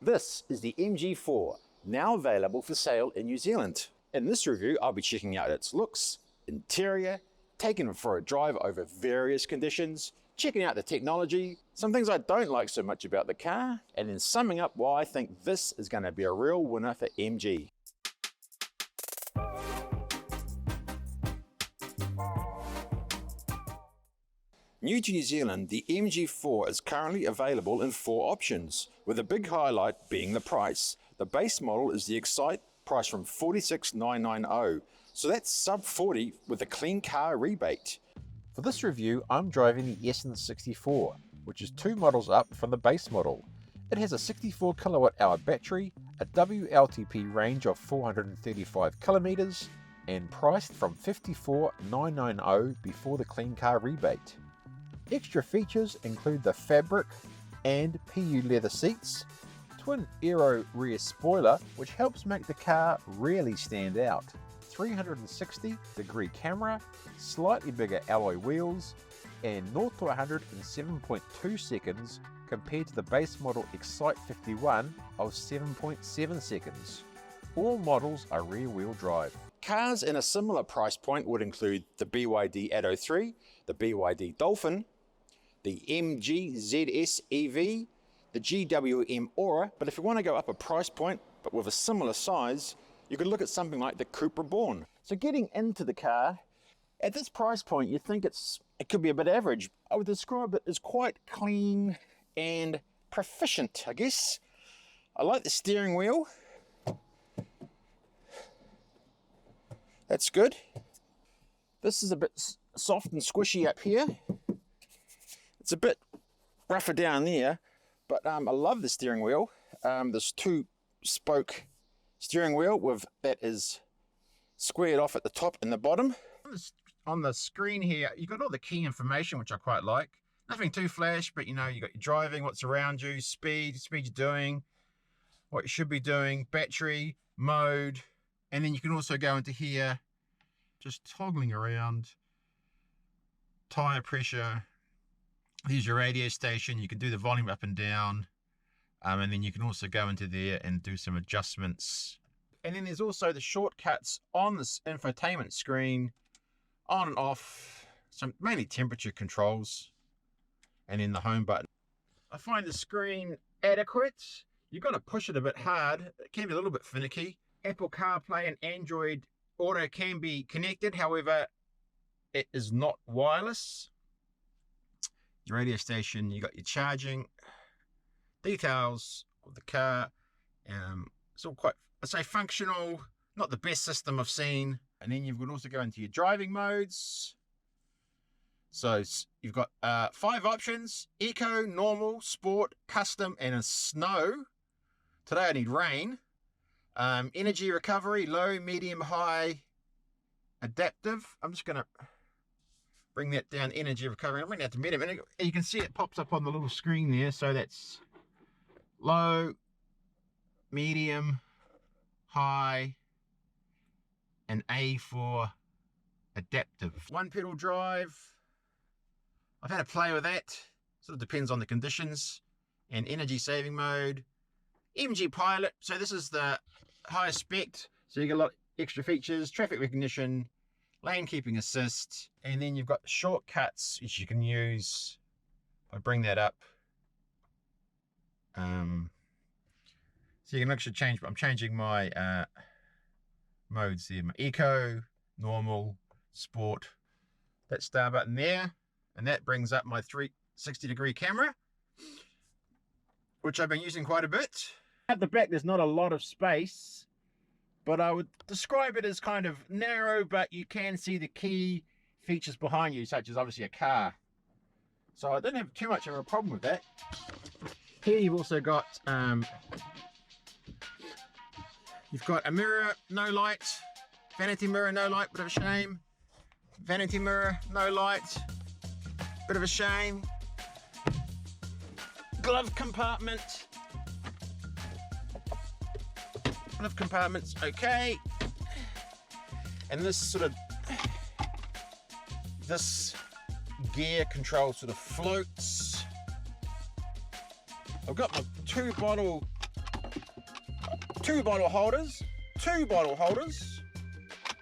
This is the MG4, now available for sale in New Zealand. In this review, I'll be checking out its looks, interior, taking it for a drive over various conditions, checking out the technology, some things I don't like so much about the car, and then summing up why I think this is going to be a real winner for MG. New to New Zealand, the MG4 is currently available in 4 options, with a big highlight being the price. The base model is the Excite, priced from $46,990, so that's sub 40 with a clean car rebate. For this review, I'm driving the Essence 64, which is 2 models up from the base model. It has a 64 kilowatt-hour battery, a WLTP range of 435 kilometers, and priced from $54,990 before the clean car rebate. Extra features include the fabric and PU leather seats, twin aero rear spoiler which helps make the car really stand out, 360-degree camera, slightly bigger alloy wheels, and 0 to 100 in 7.2 seconds compared to the base model Excite 51 of 7.7 seconds. All models are rear-wheel drive. Cars in a similar price point would include the BYD Atto 3, the BYD Dolphin, the MG ZS EV, the GWM Aura, but if you want to go up a price point but with a similar size, you could look at something like the Cupra Born. So getting into the car, at this price point you think it could be a bit average. I would describe it as quite clean and proficient, I guess. I like the steering wheel. That's good. This is a bit soft and squishy up here. It's a bit rougher down there, but I love the steering wheel. This 2-spoke steering wheel that is squared off at the top and the bottom. On the screen here, you've got all the key information, which I quite like. Nothing too flash, but you know, you've got your driving, what's around you, speed you're doing, what you should be doing, battery, mode, and then you can also go into here, just toggling around, tire pressure. Here's your radio station. You can do the volume up and down, and then you can also go into there and do some adjustments. And then there's also the shortcuts on this infotainment screen, on and off, some mainly temperature controls, and then the home button. I find the screen adequate. You've got to push it a bit hard. It can be a little bit finicky. Apple CarPlay and Android Auto can be connected, however, it is not wireless. Your radio station, you got your charging, details of the car. It's all quite, I'd say, functional, not the best system I've seen. And then you can also go into your driving modes. So you've got 5 options: Eco, Normal, Sport, Custom, and a Snow. Today I need rain. Energy recovery, low, medium, high, adaptive. I'm just going to bring that down, energy recovery. I'll bring that to medium. And you can see it pops up on the little screen there. So that's low, medium, high, and A for adaptive. 1-pedal drive. I've had a play with that. Sort of depends on the conditions. And energy saving mode. MG Pilot. So this is the highest spec. So you get a lot of extra features. Traffic recognition, lane keeping assist, and then you've got the shortcuts which you can use. If I bring that up, so you can actually change, but I'm changing my modes there: my Eco, Normal, Sport. That star button there, and that brings up my 360-degree camera, which I've been using quite a bit. At the back there's not a lot of space, but I would describe it as kind of narrow, but you can see the key features behind you, such as obviously a car. So I don't have too much of a problem with that. Here you've also got you've got a mirror, no light, vanity mirror, no light, bit of a shame. Vanity mirror, no light, bit of a shame. Glove compartment. Glove compartment's okay. And this gear control sort of floats. I've got my 2-bottle two bottle holders,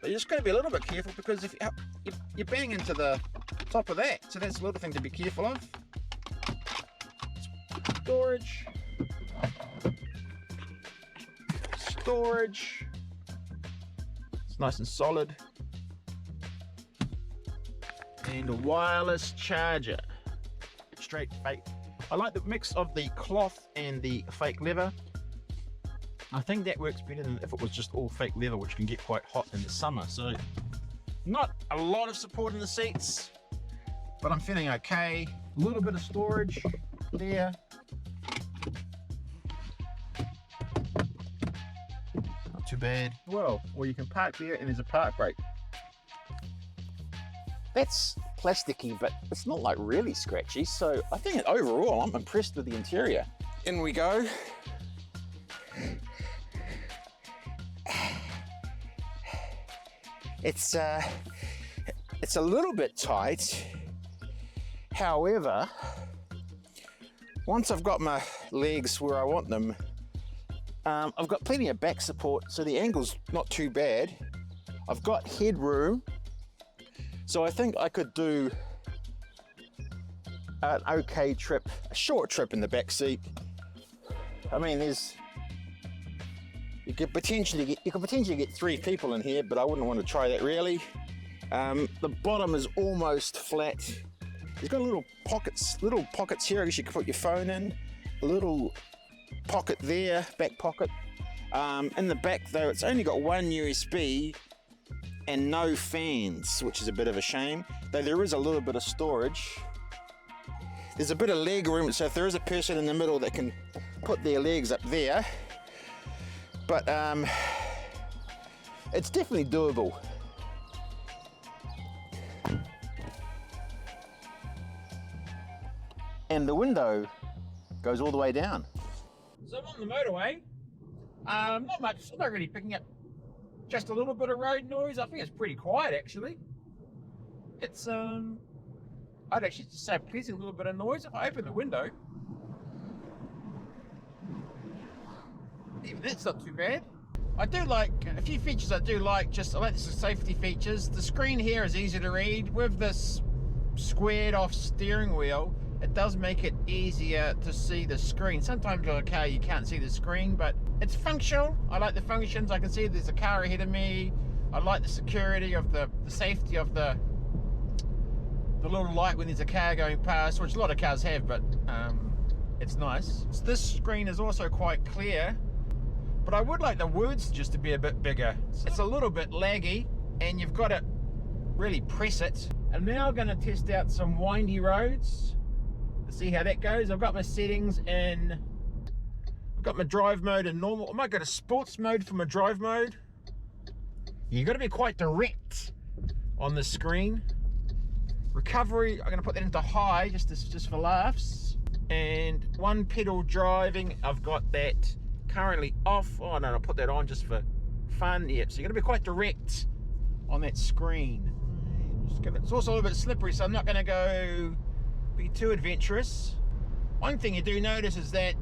but you're just going to be a little bit careful because if you bang into the top of that, so that's a little thing to be careful of. Storage, it's nice and solid, and a wireless charger, straight fake. I like the mix of the cloth and the fake leather. I think that works better than if it was just all fake leather, which can get quite hot in the summer. So not a lot of support in the seats, but I'm feeling okay. A little bit of storage there. Not too bad. Well, or you can park there and there's a park brake. That's plasticky, but it's not like really scratchy. So I think overall, I'm impressed with the interior. In we go. It's a little bit tight. However, once I've got my legs where I want them, I've got plenty of back support, so the angle's not too bad. I've got headroom, so I think I could do an okay trip, a short trip in the back seat. I mean, you could potentially get 3 people in here, but I wouldn't want to try that really. The bottom is almost flat. It's got little pockets here. I guess you could put your phone in. A little pocket there, back pocket. In the back though, it's only got 1 USB and no fans, which is a bit of a shame. Though there is a little bit of storage. There's a bit of leg room, so if there is a person in the middle that can put their legs up there. But it's definitely doable. And the window goes all the way down. So I'm on the motorway. Not much, I'm not really picking up just a little bit of road noise. I think it's pretty quiet actually. It's I'd actually just say a pleasing little bit of noise if I open the window. Even that's not too bad. I do like a few features. I like the safety features. The screen here is easy to read. With this squared off steering wheel, it does make it easier to see the screen. Sometimes with a car you can't see the screen, but it's functional. I like the functions. I can see there's a car ahead of me. I like the security of the safety of the little light when there's a car going past, which a lot of cars have, but it's nice. So this screen is also quite clear. But I would like the words just to be a bit bigger. It's a little bit laggy and you've got to really press it. I'm now going to test out some windy roads to see how that goes. I've got my settings in, I've got my drive mode in normal. I might go to sports mode for my drive mode. You've got to be quite direct on the screen. Recovery, I'm going to put that into high just for laughs. And one pedal driving, I've got that currently off. Oh no, I'll put that on just for fun. Yep, so you're going to be quite direct on that screen. It's also a little bit slippery, so I'm not going to be too adventurous. One thing you do notice is that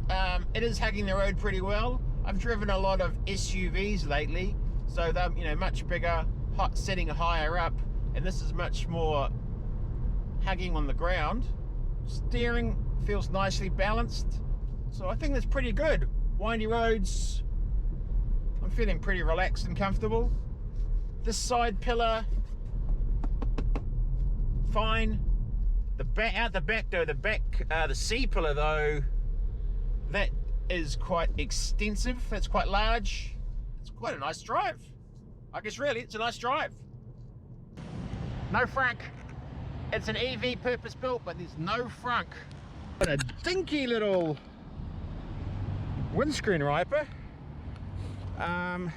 it is hugging the road pretty well. I've driven a lot of SUVs lately, so they're much bigger, setting higher up, and this is much more hugging on the ground. Steering feels nicely balanced, so I think that's pretty good. Windy roads, I'm feeling pretty relaxed and comfortable. This side pillar, fine. Out the back though, the C pillar though, that is quite extensive. That's quite large. It's quite a nice drive. I guess really, it's a nice drive. No frunk. It's an EV purpose built, but there's no frunk. But a dinky little windscreen wiper, and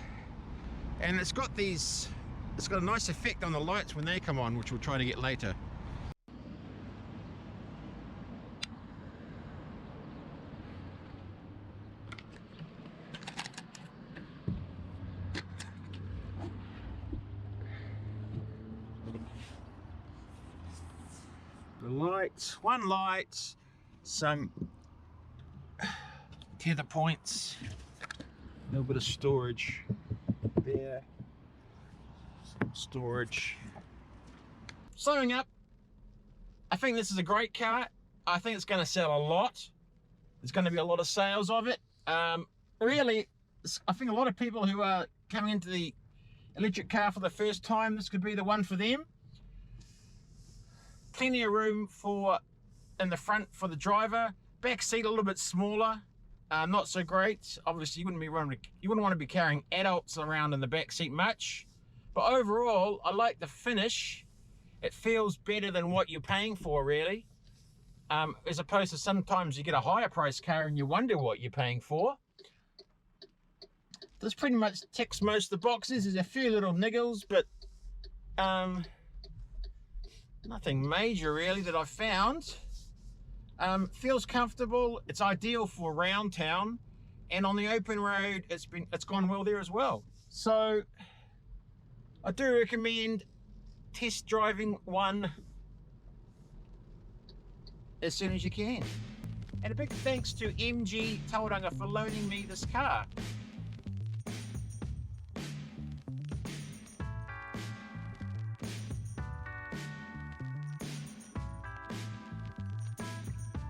it's got a nice effect on the lights when they come on, which we'll try to get later. The lights, one light, some tether points, little bit of storage there. Storage. Summing up, I think this is a great car. I think it's going to sell a lot. There's going to be a lot of sales of it. Really, I think a lot of people who are coming into the electric car for the first time, this could be the one for them. Plenty of room in the front for the driver. Back seat a little bit smaller, not so great. Obviously, you wouldn't want to be carrying adults around in the back seat much. But overall, I like the finish. It feels better than what you're paying for, really. As opposed to sometimes you get a higher price car and you wonder what you're paying for. This pretty much ticks most of the boxes. There's a few little niggles, but nothing major really that I've found. Feels comfortable. It's ideal for around town, and on the open road, it's gone well there as well. So I do recommend test driving one as soon as you can. And a big thanks to MG Tauranga for loaning me this car.